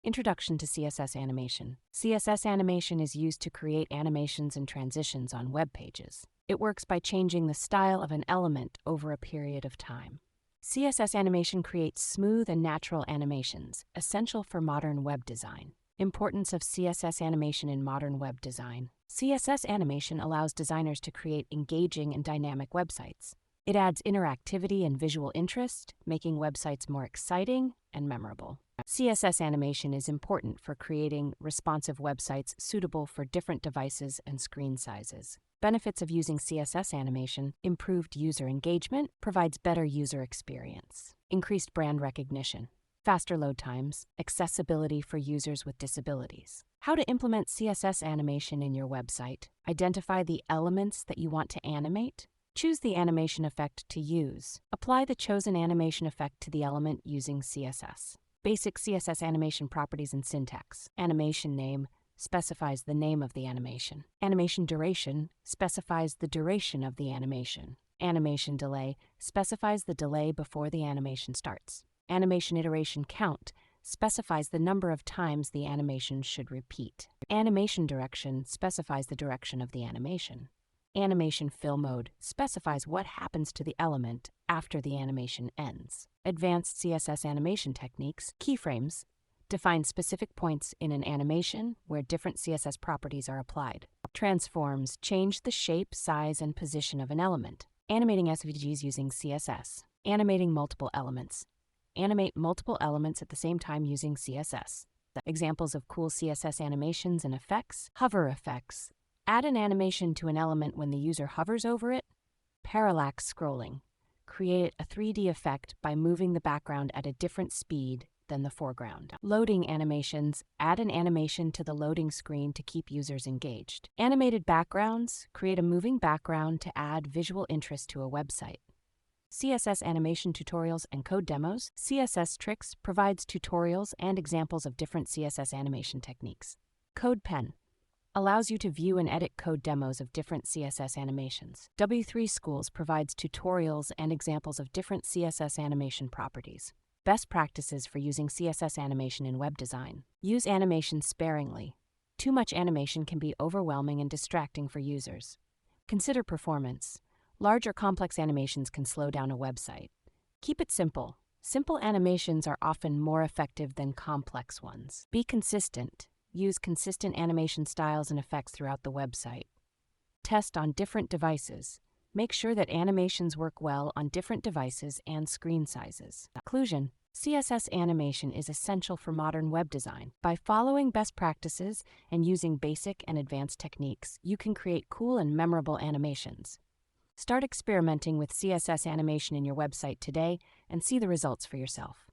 Introduction to CSS animation. CSS animation is used to create animations and transitions on web pages. It works by changing the style of an element over a period of time. CSS animation creates smooth and natural animations, essential for modern web design. Importance of CSS animation in modern web design. CSS animation allows designers to create engaging and dynamic websites. It adds interactivity and visual interest, making websites more exciting and memorable. CSS animation is important for creating responsive websites suitable for different devices and screen sizes. Benefits of using CSS animation: improved user engagement, provides better user experience, increased brand recognition, faster load times, accessibility for users with disabilities. How to implement CSS animation in your website. Identify the elements that you want to animate. Choose the animation effect to use. Apply the chosen animation effect to the element using CSS. Basic CSS animation properties and syntax. Animation name specifies the name of the animation. Animation duration specifies the duration of the animation. Animation delay specifies the delay before the animation starts. Animation iteration count specifies the number of times the animation should repeat. Animation direction specifies the direction of the animation. Animation fill mode specifies what happens to the element after the animation ends. Advanced CSS animation techniques, keyframes, define specific points in an animation where different CSS properties are applied. Transforms change the shape, size, and position of an element. Animating SVGs using CSS. Animating multiple elements. Animate multiple elements at the same time using CSS. The examples of cool CSS animations and effects. Hover effects. Add an animation to an element when the user hovers over it. Parallax scrolling. Create a 3D effect by moving the background at a different speed than the foreground. Loading animations. Add an animation to the loading screen to keep users engaged. Animated backgrounds. Create a moving background to add visual interest to a website. CSS animation tutorials and code demos. CSS Tricks provides tutorials and examples of different CSS animation techniques. CodePen allows you to view and edit code demos of different CSS animations. W3 Schools provides tutorials and examples of different CSS animation properties. Best practices for using CSS animation in web design. Use animation sparingly. Too much animation can be overwhelming and distracting for users. Consider performance. Large or complex animations can slow down a website. Keep it simple. Simple animations are often more effective than complex ones. Be consistent. Use consistent animation styles and effects throughout the website. Test on different devices. Make sure that animations work well on different devices and screen sizes. Conclusion: CSS animation is essential for modern web design. By following best practices and using basic and advanced techniques, you can create cool and memorable animations. Start experimenting with CSS animation in your website today and see the results for yourself.